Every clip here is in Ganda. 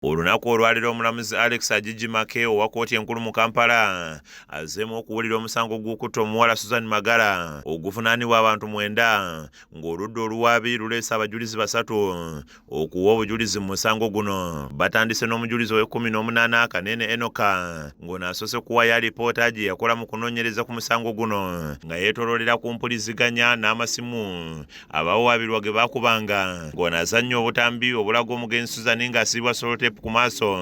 Olunaku olwaliro omulamuzi Alex Agigimake owa kkooti enkulu mu Kampala azzeemu okuwulira omusango gw'okutta omuwala Susan Magala oguvunaanibwa abantu 9 ng'oludda oluwaabi luleese abajulizi 3 okuwa obujulizi mu musango guno. Batandise n'omujulizi ow'e18 Kanene Enoka ng'onaasoose kuwayo alipoota gye yakola mu kunoonyereza ku musango guno nga yeetooloolera ku mpuliziganya n'amasimu abawawaabirwa ge baakubanga ng'onaazannya obutambi obulaga omugenzi Susan ng'asibwa solotepu ku maaso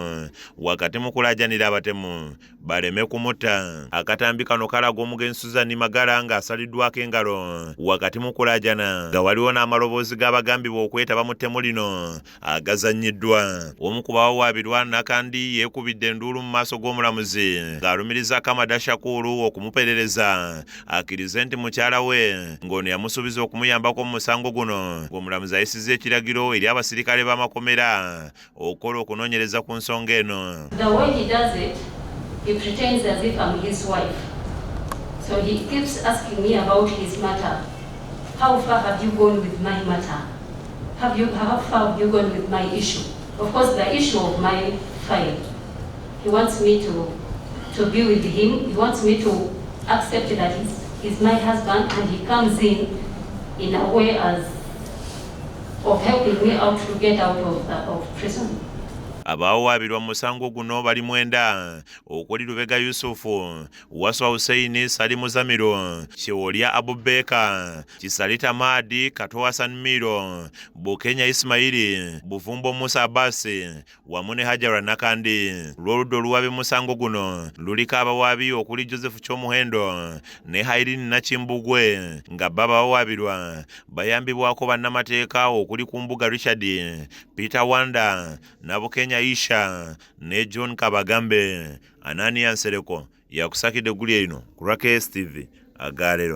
wakati mu kulaajanira abatemu baleme kumutta. Akatambi kano kalaga omugenzi Susan Magala ng'asaliddwako engalo wakati mu kulaajana nga waliwo n'amaloboozi g'abagambibwa okwetaba mu ttemu lino agazannyiddwa. Omu ku bawawaabirwa Nakandi yeekubidde enduulu mu maaso g'omulamuzi ng'alumiriza Kamada Shakuru okumuperereza akkirize nti mukyala we ng'ono yamusuubiza okumuyambako mu musango guno ng'omulamuzi ayisizza ekiragiro eri abasirikale b'amakomera okukola okunoonyereza ku nsonga eno. The way he does it, he pretends as if I'm his wife. So he keeps asking me about his matter. How far have you gone with my matter? How far have you gone with my issue? Of course, the issue of my file. He wants me to be with him. He wants me to accept that he's my husband, and he comes in a way as of helping me out to get out of prison. Abawawaabirwa mu musango guno bali 9 okuli Lubega Yusufu, Waswa Hussein, Salimu Zamiro, Chewolya Abubeka, Kisalita Madi, Kato Hassan Miro, Bukenya Ismaili, Buvumbo Musa Abasi wamu ne Hajara Nakandi. Lwoludda oluwaabi musango guno luliko abawaabi okuli Joseph Kyomuhendo ne Irene Nakimbugwe nga babawawaabirwa bayambibwako bannamateeka okuli Kumbuga Richard, Peter Wanda na Bukenya Isha ne John Kabagambe. Anania Nsereko yakusakidde guli eno ku Rakes TV Agalero.